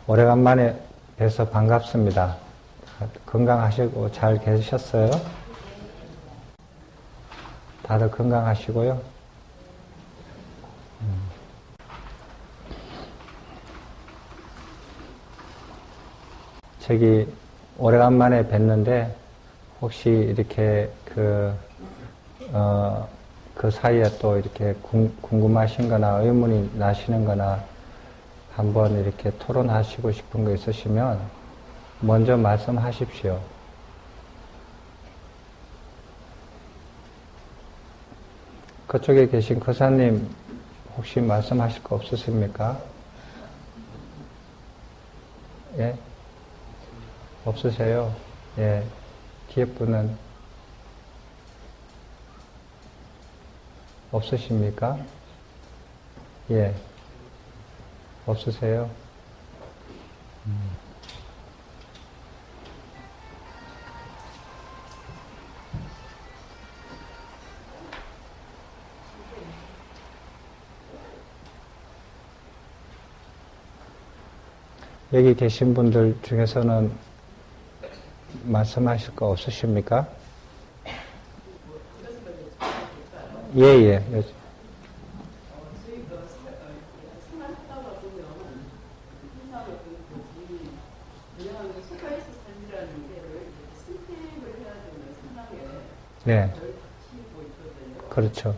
오래간만에 뵈서 반갑습니다. 건강하시고 잘 계셨어요? 다들 건강하시고요. 저기 오래간만에 뵀는데 혹시 이렇게 그 사이에 또 이렇게 궁금하신 거나 의문이 나시는 거나 한번 이렇게 토론하시고 싶은 거 있으시면 먼저 말씀하십시오. 그쪽에 계신 거사님 혹시 말씀하실 거 없으십니까? 예? 없으세요? 예. 뒤에 분은 없으십니까? 예. 없으세요? 여기 계신 분들 중에서는 말씀하실 거 없으십니까? 예, 예. 네. 그렇죠.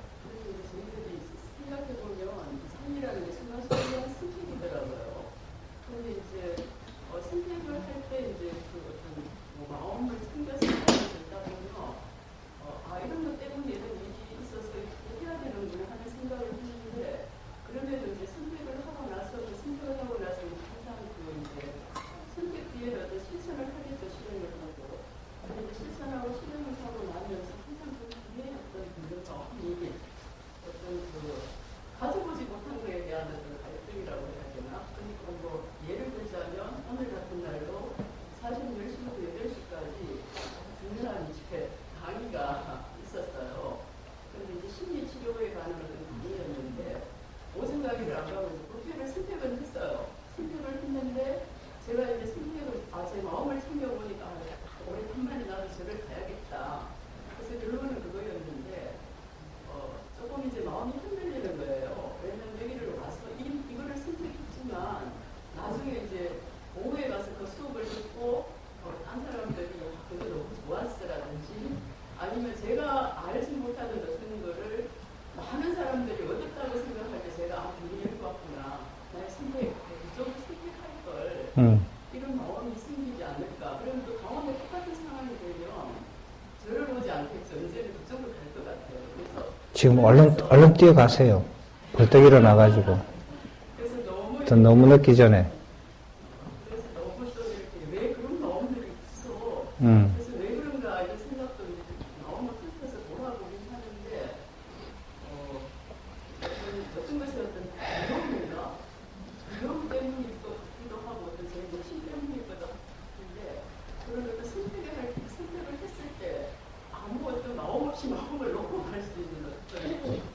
이런 마음이 생기지 않을까. 그럼 또 강원도 똑같은 상황이 되면 저를 보지 않겠죠. 이제는 그쪽으로 갈 것 같아요. 그래서 지금 얼른 뛰어가세요. 벌떡 일어나가지고. 그래서 너무 늦기 전에. 그래서 너무 또 이렇게 왜 그런 마음들이 있어. 그래서 왜 그런가 이런 생각도 마음을 훑어서 돌아보긴 하는데 어떤 것이 어떤 두려움인가? 두려움 때문일 것 같기도 하고 어떤 제 욕심 때문일 것 같은데 그런 어떤 선택을 했을 때 아무 어떤 마음 없이 마음을 놓고 갈 수 있는 어떤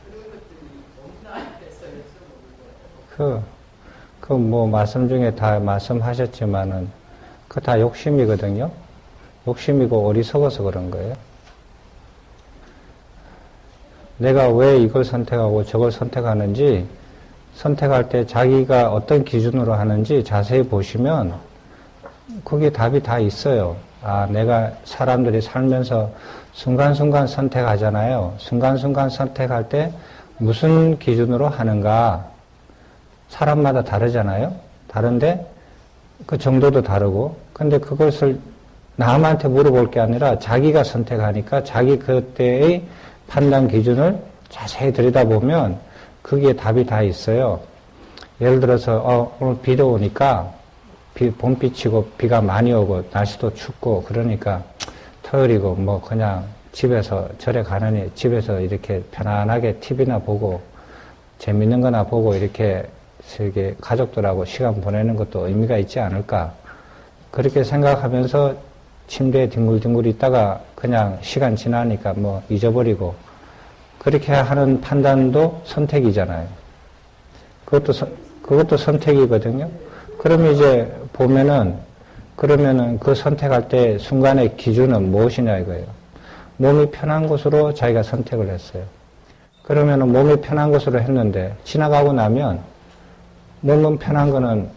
그런 것들이 없나 해서 여쭤보는 거예요. 뭐 말씀 중에 다 말씀하셨지만은 그 다 욕심이거든요. 욕심이고 어리석어서 그런 거예요. 내가 왜 이걸 선택하고 저걸 선택하는지 선택할 때 자기가 어떤 기준으로 하는지 자세히 보시면 거기에 답이 다 있어요. 아, 내가 사람들이 살면서 순간순간 선택하잖아요. 순간순간 선택할 때 무슨 기준으로 하는가? 사람마다 다르잖아요. 다른데 그 정도도 다르고 근데 그것을 남한테 물어볼 게 아니라 자기가 선택하니까 자기 그때의 판단 기준을 자세히 들여다보면 거기에 답이 다 있어요. 예를 들어서 오늘 비도 오니까 봄비치고 비가 많이 오고 날씨도 춥고 그러니까 토요일이고 뭐 그냥 집에서 절에 가느니 집에서 이렇게 편안하게 TV나 보고 재밌는 거나 보고 이렇게 가족들하고 시간 보내는 것도 의미가 있지 않을까. 그렇게 생각하면서 침대에 뒹굴뒹굴 있다가 그냥 시간 지나니까 뭐 잊어버리고 그렇게 하는 판단도 선택이잖아요. 그것도 선택이거든요. 그럼 이제 보면은, 그러면은 그 선택할 때 순간의 기준은 무엇이냐 이거예요. 몸이 편한 곳으로 자기가 선택을 했어요. 그러면은 몸이 편한 곳으로 했는데, 지나가고 나면, 몸은 편한 거는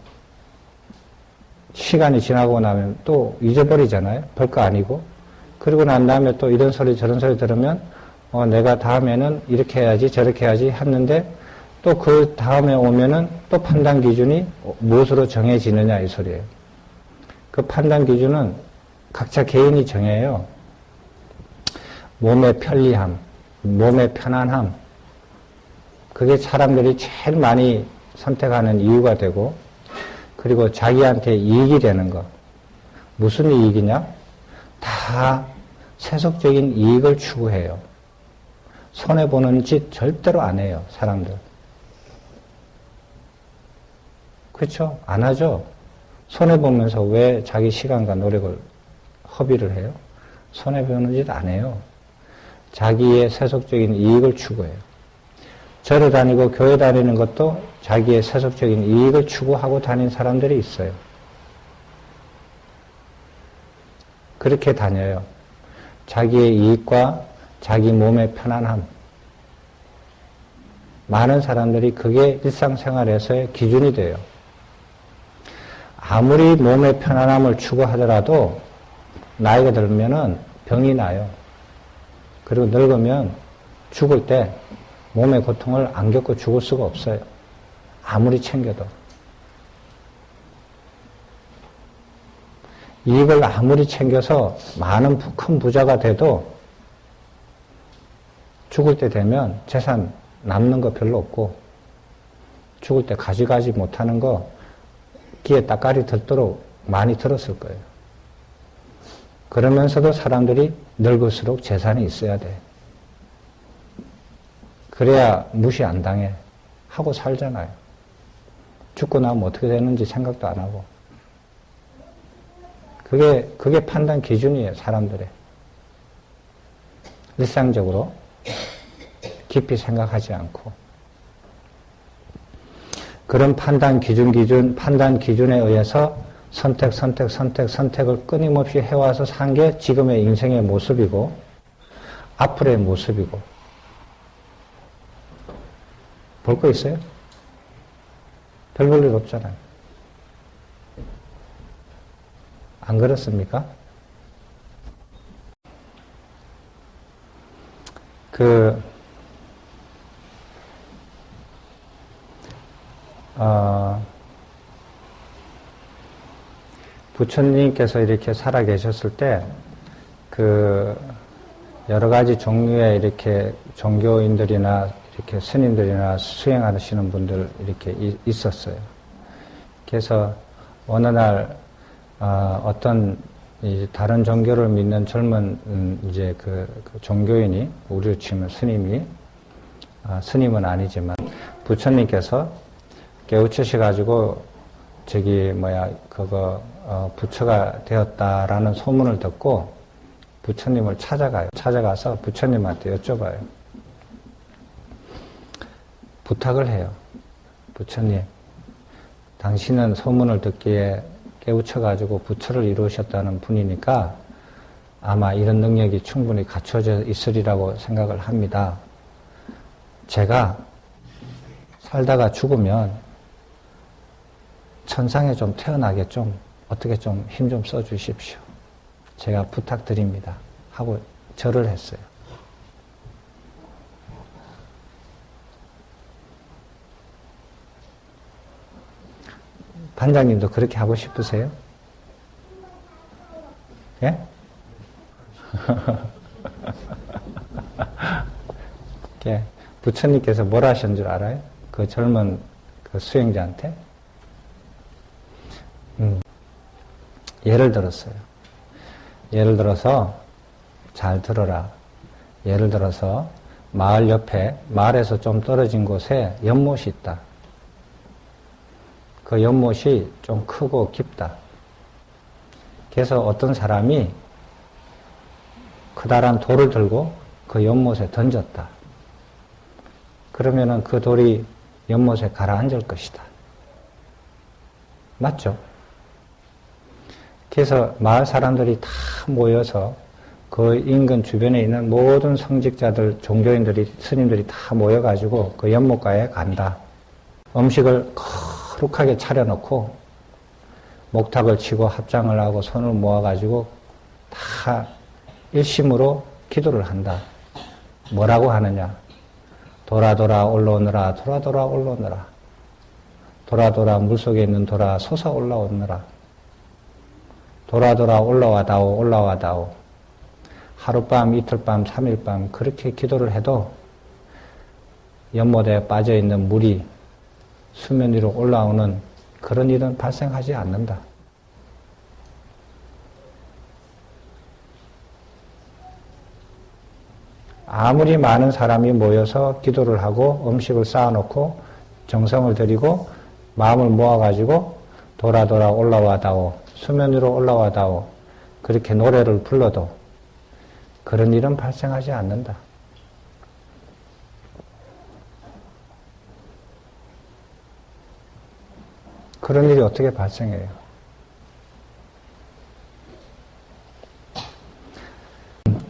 시간이 지나고 나면 또 잊어버리잖아요. 별거 아니고. 그리고 난 다음에 또 이런 소리 저런 소리 들으면 내가 다음에는 이렇게 해야지 저렇게 해야지 했는데 또 그 다음에 오면은 또 판단 기준이 무엇으로 정해지느냐 이 소리예요. 그 판단 기준은 각자 개인이 정해요. 몸의 편리함, 몸의 편안함. 그게 사람들이 제일 많이 선택하는 이유가 되고, 그리고 자기한테 이익이 되는 거. 무슨 이익이냐? 다 세속적인 이익을 추구해요. 손해보는 짓 절대로 안 해요, 사람들. 그렇죠? 안 하죠? 손해보면서 왜 자기 시간과 노력을 허비를 해요? 손해보는 짓 안 해요. 자기의 세속적인 이익을 추구해요. 절에 다니고 교회 다니는 것도 자기의 세속적인 이익을 추구하고 다니는 사람들이 있어요. 그렇게 다녀요. 자기의 이익과 자기 몸의 편안함. 많은 사람들이 그게 일상생활에서의 기준이 돼요. 아무리 몸의 편안함을 추구하더라도 나이가 들면은 병이 나요. 그리고 늙으면 죽을 때 몸의 고통을 안 겪고 죽을 수가 없어요. 아무리 챙겨도. 이익을 아무리 챙겨서 많은 큰 부자가 돼도 죽을 때 되면 재산 남는 거 별로 없고 죽을 때 가져가지 못하는 거 귀에 따까리 들도록 많이 들었을 거예요. 그러면서도 사람들이 늙을수록 재산이 있어야 돼. 그래야 무시 안 당해. 하고 살잖아요. 죽고 나면 어떻게 되는지 생각도 안 하고. 그게 판단 기준이에요, 사람들의. 일상적으로 깊이 생각하지 않고. 그런 판단 기준에 의해서 선택을 끊임없이 해와서 산 게 지금의 인생의 모습이고, 앞으로의 모습이고. 볼 거 있어요? 별 볼 일 없잖아요. 안 그렇습니까? 부처님께서 이렇게 살아 계셨을 때, 여러 가지 종류의 이렇게 종교인들이나 이렇게 스님들이나 수행하시는 분들 이렇게 있었어요. 그래서 어느 날, 어떤 다른 종교를 믿는 젊은 이제 그 종교인이, 우리로 치면 스님이, 스님은 아니지만 부처님께서 깨우치셔가지고 부처가 되었다라는 소문을 듣고 부처님을 찾아가요. 찾아가서 부처님한테 여쭤봐요. 부탁을 해요. 부처님, 당신은 소문을 듣기에 깨우쳐가지고 부처를 이루셨다는 분이니까 아마 이런 능력이 충분히 갖춰져 있으리라고 생각을 합니다. 제가 살다가 죽으면 천상에 좀 태어나게 좀 어떻게 좀 힘 좀 써주십시오. 제가 부탁드립니다. 하고 절을 했어요. 반장님도 그렇게 하고 싶으세요? 예? 부처님께서 뭐라 하셨는 줄 알아요? 그 젊은 그 수행자한테? 예를 들었어요. 예를 들어서, 잘 들어라. 예를 들어서, 마을 옆에, 마을에서 좀 떨어진 곳에 연못이 있다. 그 연못이 좀 크고 깊다. 그래서 어떤 사람이 커다란 돌을 들고 그 연못에 던졌다. 그러면은 그 돌이 연못에 가라앉을 것이다. 맞죠? 그래서 마을 사람들이 다 모여서 그 인근 주변에 있는 모든 성직자들, 종교인들이, 스님들이 다 모여가지고 그 연못가에 간다. 음식을 거룩하게 차려놓고 목탁을 치고 합장을 하고 손을 모아가지고 다 일심으로 기도를 한다. 뭐라고 하느냐? 돌아 돌아 올라오느라, 돌아 돌아 올라오느라. 돌아 돌아 물속에 있는 돌아 솟아 올라오느라. 돌아 돌아 올라와다오, 올라와다오. 하룻밤, 이틀밤, 3일밤 그렇게 기도를 해도 연못에 빠져있는 물이 수면 위로 올라오는 그런 일은 발생하지 않는다. 아무리 많은 사람이 모여서 기도를 하고 음식을 쌓아놓고 정성을 들이고 마음을 모아가지고 돌아 돌아 올라와다오, 수면 위로 올라와다오 그렇게 노래를 불러도 그런 일은 발생하지 않는다. 그런 일이 어떻게 발생해요?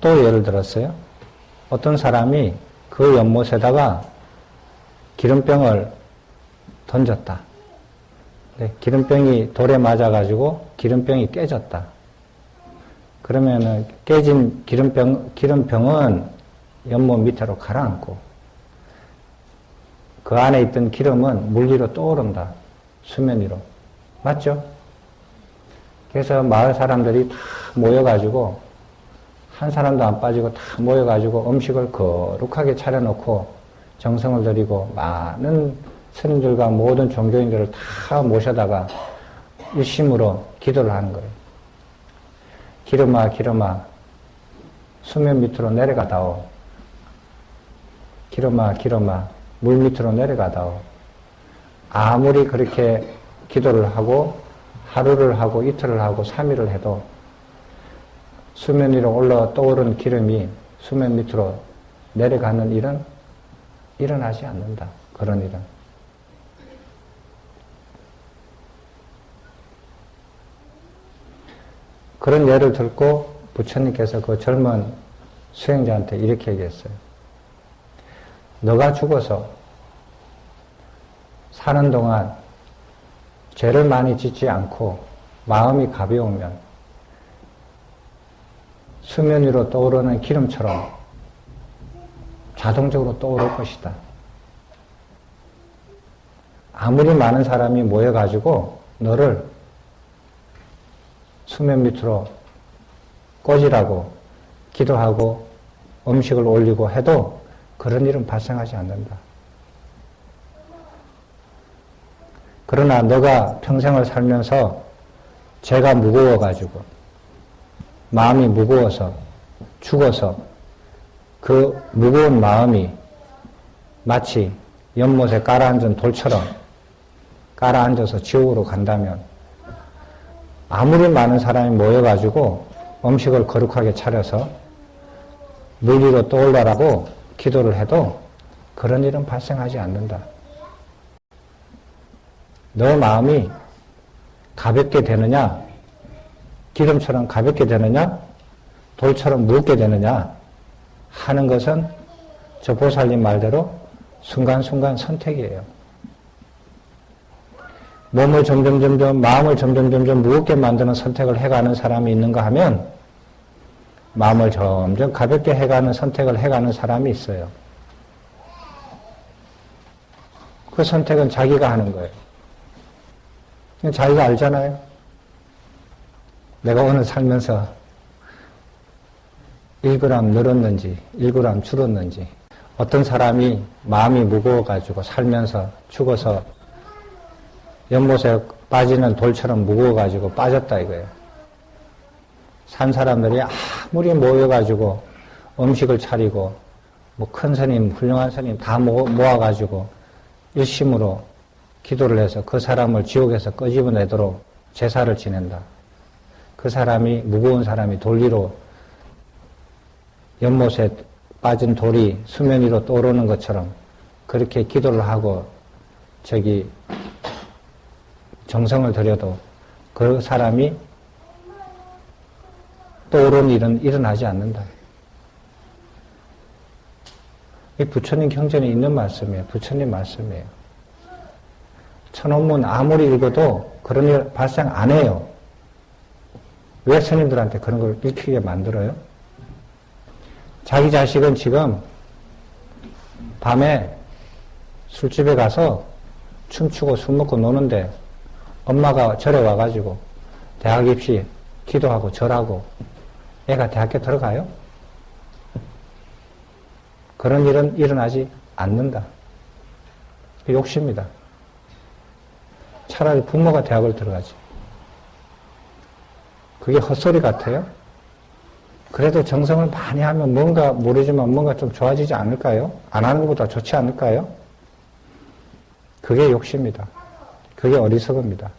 또 예를 들었어요. 어떤 사람이 그 연못에다가 기름병을 던졌다. 네, 기름병이 돌에 맞아가지고 기름병이 깨졌다. 그러면은 깨진 기름병은 연못 밑으로 가라앉고 그 안에 있던 기름은 물 위로 떠오른다. 수면 위로. 맞죠? 그래서 마을 사람들이 다 모여가지고 한 사람도 안 빠지고 다 모여가지고 음식을 거룩하게 차려놓고 정성을 들이고 많은 스님들과 모든 종교인들을 다 모셔다가 일심으로 기도를 하는 거예요. 기름아, 기름아, 수면 밑으로 내려가다오. 기름아, 기름아, 물 밑으로 내려가다오. 아무리 그렇게 기도를 하고 하루를 하고 이틀을 하고 3일을 해도 수면 위로 올라 떠오른 기름이 수면 밑으로 내려가는 일은 일어나지 않는다. 그런 일은. 그런 예를 들고 부처님께서 그 젊은 수행자한테 이렇게 얘기했어요. 너가 죽어서 사는 동안 죄를 많이 짓지 않고 마음이 가벼우면 수면 위로 떠오르는 기름처럼 자동적으로 떠오를 것이다. 아무리 많은 사람이 모여가지고 너를 수면 밑으로 꽂으라고 기도하고 음식을 올리고 해도 그런 일은 발생하지 않는다. 그러나 너가 평생을 살면서 죄가 무거워가지고 마음이 무거워서 죽어서 그 무거운 마음이 마치 연못에 깔아앉은 돌처럼 깔아앉아서 지옥으로 간다면 아무리 많은 사람이 모여가지고 음식을 거룩하게 차려서 물 위로 떠올라라고 기도를 해도 그런 일은 발생하지 않는다. 너 마음이 가볍게 되느냐, 기름처럼 가볍게 되느냐, 돌처럼 무겁게 되느냐 하는 것은 저 보살님 말대로 순간순간 선택이에요. 몸을 점점 마음을 점점 무겁게 만드는 선택을 해가는 사람이 있는가 하면 마음을 점점 가볍게 해가는 선택을 해가는 사람이 있어요. 그 선택은 자기가 하는 거예요. 자기가 알잖아요. 내가 오늘 살면서 1g 늘었는지 1g 줄었는지. 어떤 사람이 마음이 무거워가지고 살면서 죽어서 연못에 빠지는 돌처럼 무거워가지고 빠졌다 이거예요. 산 사람들이 아무리 모여가지고 음식을 차리고 뭐 큰 스님, 훌륭한 스님 다 모아가지고 일심으로 기도를 해서 그 사람을 지옥에서 끄집어내도록 제사를 지낸다. 그 사람이 무거운 사람이 돌 위로 연못에 빠진 돌이 수면 위로 떠오르는 것처럼 그렇게 기도를 하고 저기 정성을 들여도 그 사람이 또 옳은 일은 일어나지 않는다. 이 부처님 경전에 있는 말씀이에요. 부처님 말씀이에요. 천원문 아무리 읽어도 그런 일 발생 안 해요. 왜 스님들한테 그런 걸 읽히게 만들어요? 자기 자식은 지금 밤에 술집에 가서 춤추고 술 먹고 노는데 엄마가 절에 와가지고 대학 입시 기도하고 절하고 애가 대학교 들어가요? 그런 일은 일어나지 않는다. 욕심이다. 차라리 부모가 대학을 들어가지. 그게 헛소리 같아요? 그래도 정성을 많이 하면 뭔가 모르지만 뭔가 좀 좋아지지 않을까요? 안 하는 것보다 좋지 않을까요? 그게 욕심이다. 그게 어리석음이다.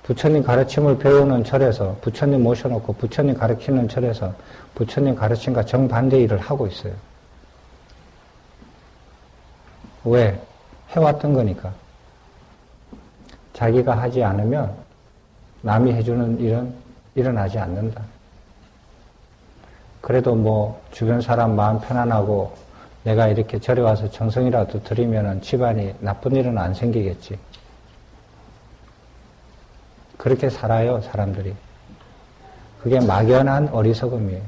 부처님 가르침을 배우는 절에서 부처님 모셔놓고 부처님 가르치는 절에서 부처님 가르침과 정반대 일을 하고 있어요. 왜? 해왔던 거니까. 자기가 하지 않으면 남이 해주는 일은 일어나지 않는다. 그래도 뭐 주변 사람 마음 편안하고 내가 이렇게 절에 와서 정성이라도 들이면은 집안이 나쁜 일은 안 생기겠지. 그렇게 살아요, 사람들이. 그게 막연한 어리석음이에요.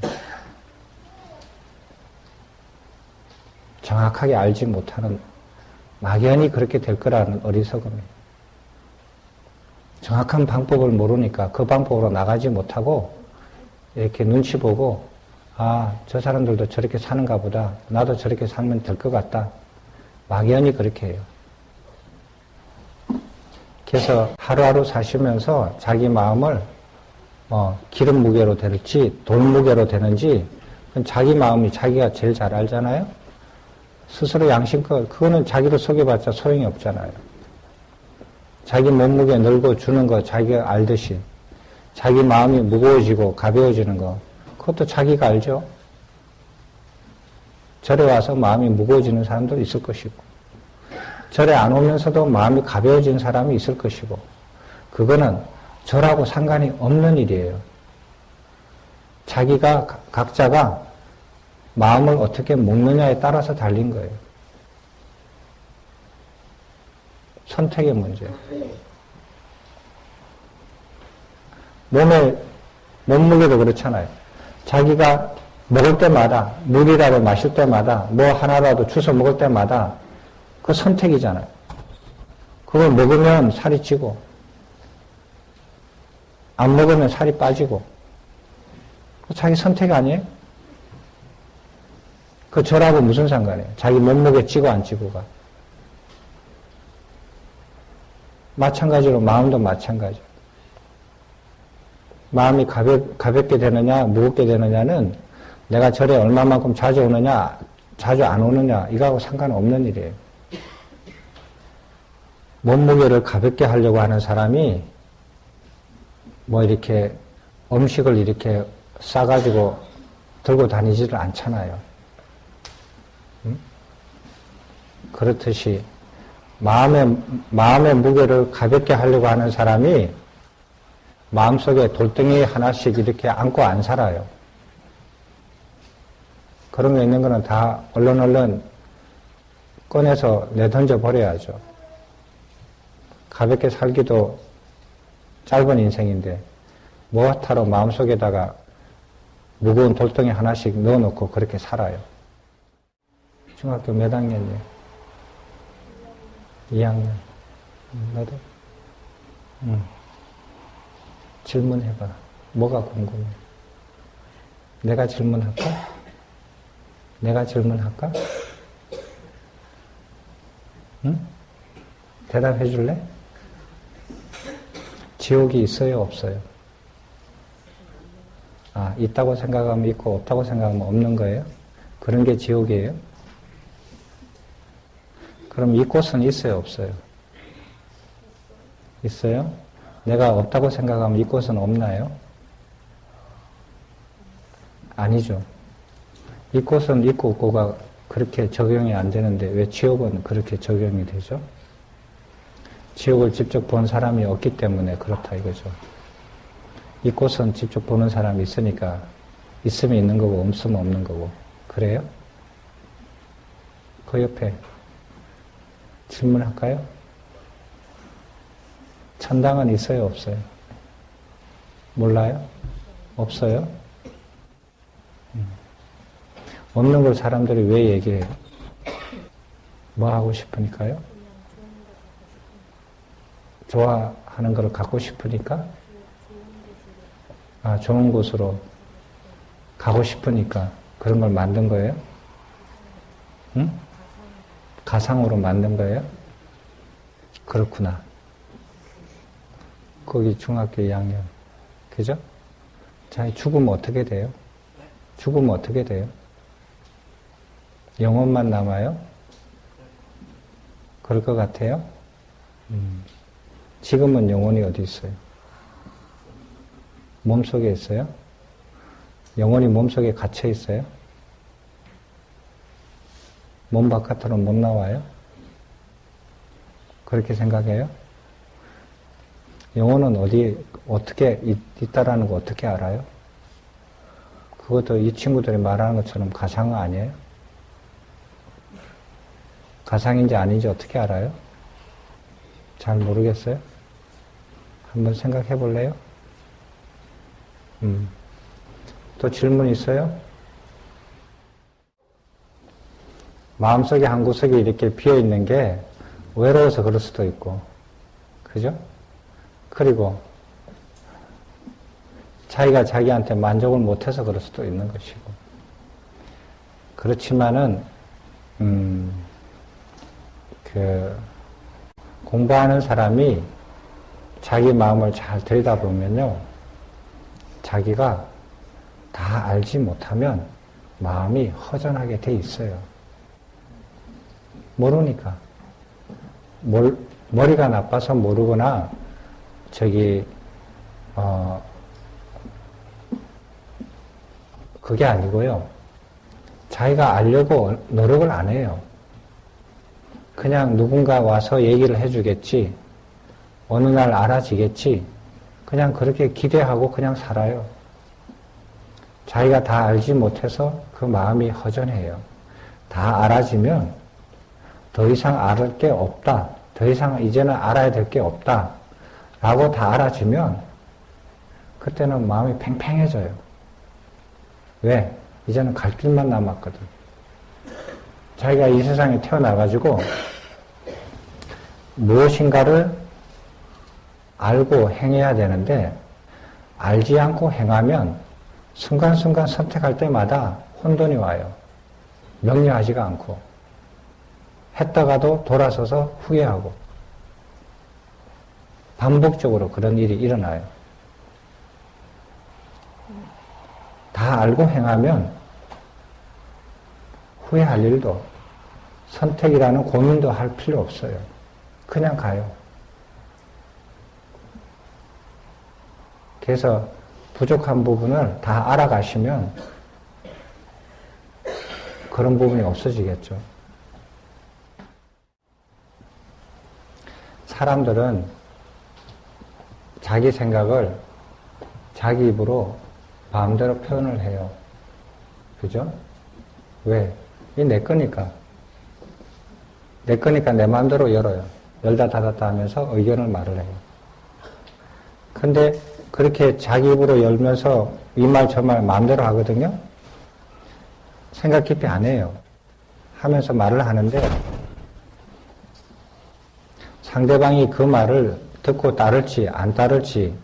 정확하게 알지 못하는, 막연히 그렇게 될 거라는 어리석음이에요. 정확한 방법을 모르니까 그 방법으로 나가지 못하고 이렇게 눈치 보고 아, 저 사람들도 저렇게 사는가 보다. 나도 저렇게 살면 될 것 같다. 막연히 그렇게 해요. 그래서 하루하루 사시면서 자기 마음을 기름 무게로 될지 돌 무게로 되는지 자기 마음이 자기가 제일 잘 알잖아요. 스스로 양심껏 그거는 자기도 속여봤자 소용이 없잖아요. 자기 몸무게 늘고 주는 거 자기가 알듯이 자기 마음이 무거워지고 가벼워지는 거 그것도 자기가 알죠. 절에 와서 마음이 무거워지는 사람도 있을 것이고 절에 안 오면서도 마음이 가벼워진 사람이 있을 것이고 그거는 절하고 상관이 없는 일이에요. 자기가 각자가 마음을 어떻게 먹느냐에 따라서 달린 거예요. 선택의 문제예요. 몸무게도 그렇잖아요. 자기가 먹을 때마다 물이라도 마실 때마다 뭐 하나라도 주워 먹을 때마다 그 선택이잖아요. 그걸 먹으면 살이 찌고 안 먹으면 살이 빠지고 자기 선택 아니에요? 그 절하고 무슨 상관이에요? 자기 몸무게 찌고 안 찌고가. 마찬가지로 마음도 마찬가지예요. 마음이 가볍게 되느냐 무겁게 되느냐는 내가 절에 얼마만큼 자주 오느냐 자주 안 오느냐 이거하고 상관없는 일이에요. 몸무게를 가볍게 하려고 하는 사람이 뭐 이렇게 음식을 이렇게 싸가지고 들고 다니지를 않잖아요. 응? 그렇듯이 마음의 무게를 가볍게 하려고 하는 사람이 마음속에 돌덩이 하나씩 이렇게 안고 안 살아요. 그런 게 있는 거는 다 얼른 꺼내서 내던져 버려야죠. 가볍게 살기도 짧은 인생인데 뭐하타로 마음속에다가 무거운 돌덩이 하나씩 넣어놓고 그렇게 살아요. 중학교 몇 학년이에요? 2학년. 너도? 응. 질문해봐. 뭐가 궁금해? 내가 질문할까? 내가 질문할까? 응? 대답해 줄래? 지옥이 있어요, 없어요? 아, 있다고 생각하면 있고 없다고 생각하면 없는 거예요? 그런 게 지옥이에요? 그럼 이곳은 있어요, 없어요? 있어요? 내가 없다고 생각하면 이곳은 없나요? 아니죠. 이곳은 있고 없고가 그렇게 적용이 안 되는데 왜 지옥은 그렇게 적용이 되죠? 지옥을 직접 본 사람이 없기 때문에 그렇다 이거죠. 이 꽃은 직접 보는 사람이 있으니까 있으면 있는 거고 없으면 없는 거고. 그래요? 그 옆에 질문할까요? 천당은 있어요, 없어요? 몰라요? 없어요? 없는 걸 사람들이 왜 얘기해요? 뭐 하고 싶으니까요? 좋아하는 걸 갖고 싶으니까? 아, 좋은 곳으로 가고 싶으니까 그런 걸 만든 거예요? 응? 가상으로 만든 거예요? 그렇구나. 거기 중학교 2학년. 그죠? 자, 죽으면 어떻게 돼요? 죽으면 어떻게 돼요? 영혼만 남아요? 그럴 것 같아요? 지금은 영혼이 어디 있어요? 몸속에 있어요? 영혼이 몸속에 갇혀 있어요? 몸 바깥으로 못 나와요? 그렇게 생각해요? 영혼은 어떻게 있다라는 거 어떻게 알아요? 그것도 이 친구들이 말하는 것처럼 가상 아니에요? 가상인지 아닌지 어떻게 알아요? 잘 모르겠어요? 한번 생각해 볼래요? 또 질문 있어요? 마음속에 한 구석이 이렇게 비어 있는 게 외로워서 그럴 수도 있고, 그죠? 그리고 자기가 자기한테 만족을 못해서 그럴 수도 있는 것이고, 그렇지만은 공부하는 사람이 자기 마음을 잘 들여다보면요, 자기가 다 알지 못하면 마음이 허전하게 돼 있어요. 모르니까. 머리가 나빠서 모르거나, 그게 아니고요. 자기가 알려고 노력을 안 해요. 그냥 누군가 와서 얘기를 해주겠지, 어느 날 알아지겠지, 그냥 그렇게 기대하고 그냥 살아요. 자기가 다 알지 못해서 그 마음이 허전해요. 다 알아지면 더 이상 알을 게 없다, 더 이상 이제는 알아야 될 게 없다 라고 다 알아지면 그때는 마음이 팽팽해져요. 왜? 이제는 갈 길만 남았거든. 자기가 이 세상에 태어나가지고 무엇인가를 알고 행해야 되는데, 알지 않고 행하면 순간순간 선택할 때마다 혼돈이 와요. 명료하지가 않고. 했다가도 돌아서서 후회하고. 반복적으로 그런 일이 일어나요. 다 알고 행하면 후회할 일도, 선택이라는 고민도 할 필요 없어요. 그냥 가요. 그래서 부족한 부분을 다 알아가시면 그런 부분이 없어지겠죠. 사람들은 자기 생각을 자기 입으로 마음대로 표현을 해요. 그죠? 왜? 이 내 거니까. 내 거니까 내 마음대로 열어요. 열다 닫았다 하면서 의견을 말을 해요. 근데 그렇게 자기 입으로 열면서 이 말 저 말 마음대로 하거든요? 생각 깊이 안 해요. 하면서 말을 하는데 상대방이 그 말을 듣고 따를지 안 따를지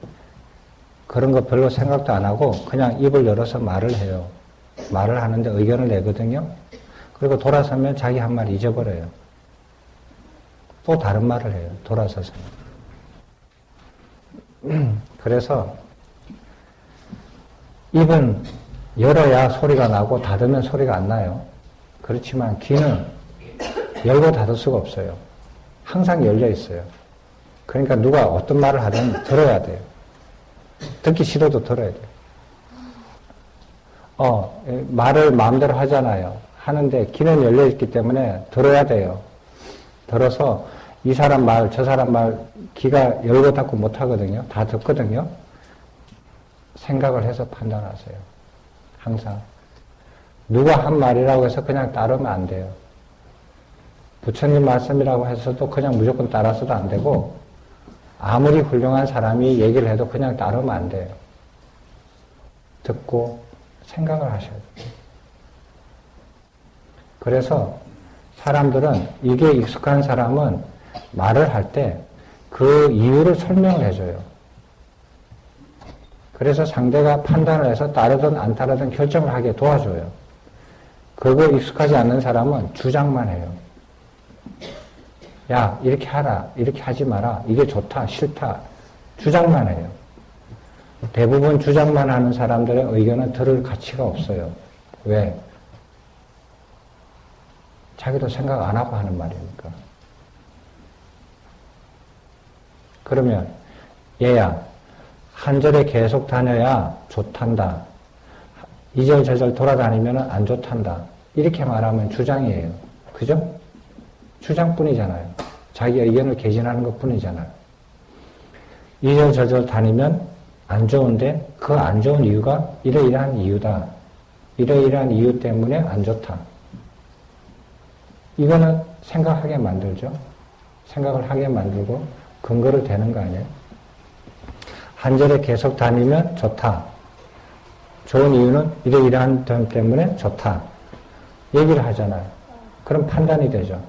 그런 거 별로 생각도 안 하고 그냥 입을 열어서 말을 해요. 말을 하는데 의견을 내거든요? 그리고 돌아서면 자기 한 말 잊어버려요. 또 다른 말을 해요. 돌아서서. 그래서 입은 열어야 소리가 나고 닫으면 소리가 안 나요. 그렇지만 귀는 열고 닫을 수가 없어요. 항상 열려 있어요. 그러니까 누가 어떤 말을 하든 들어야 돼요. 듣기 싫어도 들어야 돼요. 말을 마음대로 하잖아요. 하는데 귀는 열려 있기 때문에 들어야 돼요. 들어서 이 사람 말, 저 사람 말 귀가 열고 닫고 못 하거든요. 다 듣거든요. 생각을 해서 판단하세요. 항상. 누가 한 말이라고 해서 그냥 따르면 안 돼요. 부처님 말씀이라고 해서도 그냥 무조건 따라서도 안 되고, 아무리 훌륭한 사람이 얘기를 해도 그냥 따르면 안 돼요. 듣고 생각을 하셔야 돼요. 그래서 사람들은, 이게 익숙한 사람은 말을 할 때 그 이유를 설명을 해줘요. 그래서 상대가 판단을 해서 따르든 안 따르든 결정을 하게 도와줘요. 그거 익숙하지 않는 사람은 주장만 해요. 야, 이렇게 하라, 이렇게 하지 마라, 이게 좋다, 싫다, 주장만 해요. 대부분 주장만 하는 사람들의 의견은 들을 가치가 없어요. 왜? 자기도 생각 안 하고 하는 말이니까. 그러면 얘야, 한 절에 계속 다녀야 좋단다. 이절 저절 돌아다니면 안 좋단다. 이렇게 말하면 주장이에요. 그죠? 주장뿐이잖아요. 자기 의견을 개진하는 것뿐이잖아요. 이절 저절 다니면 안 좋은데 그 안 좋은 이유가 이러이러한 이유다. 이러이러한 이유 때문에 안 좋다. 이거는 생각하게 만들죠. 생각을 하게 만들고 근거를 대는 거 아니에요. 한 절에 계속 다니면 좋다. 좋은 이유는 이러이러한 점 때문에 좋다. 얘기를 하잖아요. 그럼 판단이 되죠.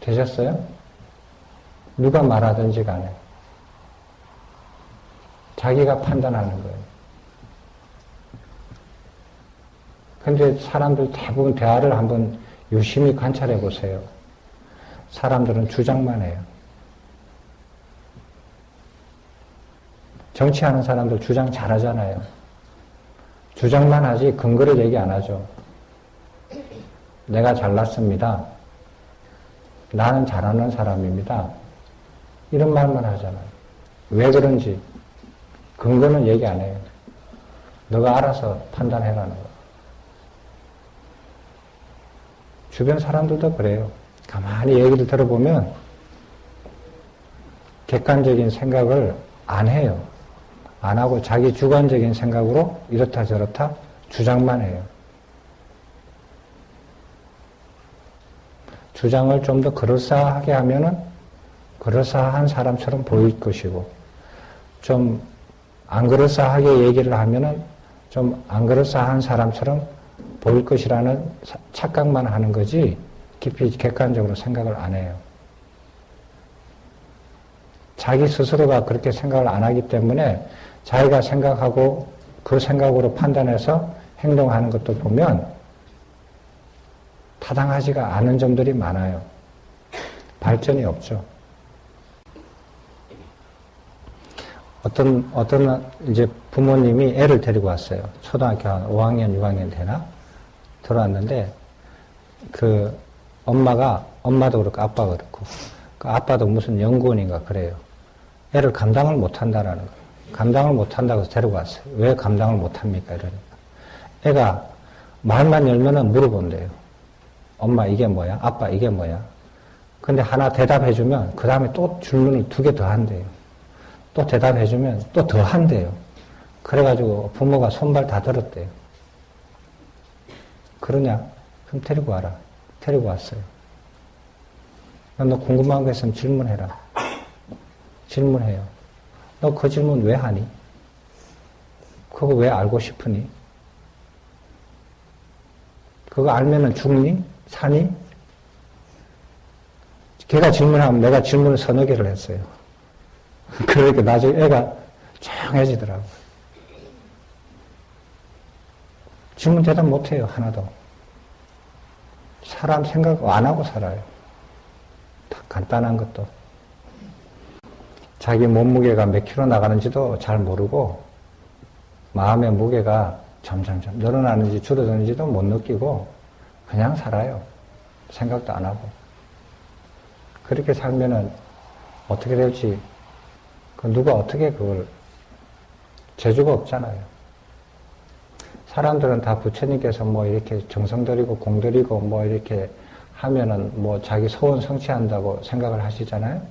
되셨어요? 누가 말하든지 간에 자기가 판단하는 거예요. 근데 사람들 대부분 대화를 한번 유심히 관찰해 보세요. 사람들은 주장만 해요. 정치하는 사람들 주장 잘하잖아요. 주장만 하지 근거를 얘기 안 하죠. 내가 잘났습니다. 나는 잘하는 사람입니다. 이런 말만 하잖아요. 왜 그런지 근거는 얘기 안 해요. 너가 알아서 판단해라는 거. 주변 사람들도 그래요. 가만히 얘기를 들어보면 객관적인 생각을 안 해요. 안 하고 자기 주관적인 생각으로 이렇다 저렇다 주장만 해요. 주장을 좀 더 그럴싸하게 하면은 그럴싸한 사람처럼 보일 것이고, 좀 안 그럴싸하게 얘기를 하면은 좀 안 그럴싸한 사람처럼 보일 것이라는 착각만 하는 거지 깊이 객관적으로 생각을 안 해요. 자기 스스로가 그렇게 생각을 안 하기 때문에 자기가 생각하고 그 생각으로 판단해서 행동하는 것도 보면 타당하지가 않은 점들이 많아요. 발전이 없죠. 어떤 이제 부모님이 애를 데리고 왔어요. 초등학교 한 5학년, 6학년 되나? 들어왔는데, 엄마도 그렇고 아빠가 그렇고, 그 아빠도 무슨 연구원인가 그래요. 애를 감당을 못 한다라는 거예요. 감당을 못 한다고 해서 데리고 왔어요. 왜 감당을 못 합니까? 이러니까. 애가 말만 열면은 물어본대요. 엄마 이게 뭐야? 아빠 이게 뭐야? 근데 하나 대답해주면 그 다음에 또 질문을 2개 더 한대요. 또 대답해주면 또 더 한대요. 그래가지고 부모가 손발 다 들었대요. 그러냐? 그럼 데리고 와라. 데리고 왔어요. 너 궁금한 거 있으면 질문해라. 질문해요. 너 그 질문 왜 하니? 그거 왜 알고 싶으니? 그거 알면은 죽니? 사니? 걔가 질문하면 내가 질문을 서너 개를 했어요. 그러니까 나중에 애가 조용해지더라고요. 질문 대답 못해요, 하나도. 사람 생각 안 하고 살아요. 다 간단한 것도. 자기 몸무게가 몇 킬로 나가는지도 잘 모르고, 마음의 무게가 점점점 늘어나는지 줄어드는지도 못 느끼고, 그냥 살아요. 생각도 안 하고. 그렇게 살면은 어떻게 될지, 누가 어떻게 그걸, 재주가 없잖아요. 사람들은 다 부처님께서 뭐 이렇게 정성 들이고 공 들이고 뭐 이렇게 하면은 뭐 자기 소원 성취한다고 생각을 하시잖아요.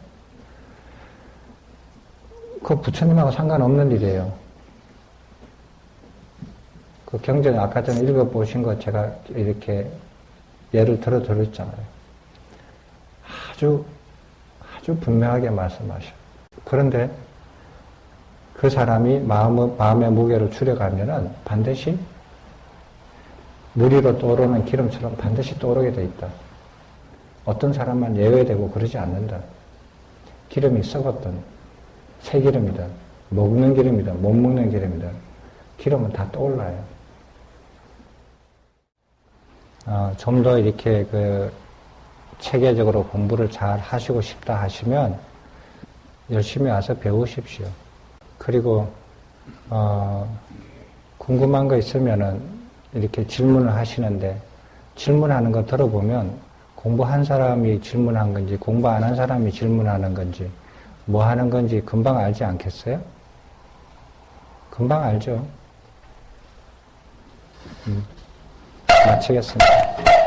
그거 부처님하고 상관없는 일이에요. 그 경전 아까 전에 읽어보신 거 제가 이렇게 예를 들어 드렸잖아요. 아주 분명하게 말씀하셔요. 그런데 그 사람이 마음의 무게를 줄여가면은 반드시 물 위로 떠오르는 기름처럼 반드시 떠오르게 돼 있다. 어떤 사람만 예외되고 그러지 않는다. 기름이 썩었던 새기름이다. 먹는 기름이다. 못 먹는 기름이다. 기름은 다 떠올라요. 좀 더 이렇게 체계적으로 공부를 잘 하시고 싶다 하시면 열심히 와서 배우십시오. 그리고 궁금한 거 있으면은 이렇게 질문을 하시는데 질문하는 거 들어보면 공부한 사람이 질문한 건지 공부 안 한 사람이 질문하는 건지 뭐 하는 건지 금방 알지 않겠어요? 금방 알죠. 마치겠습니다.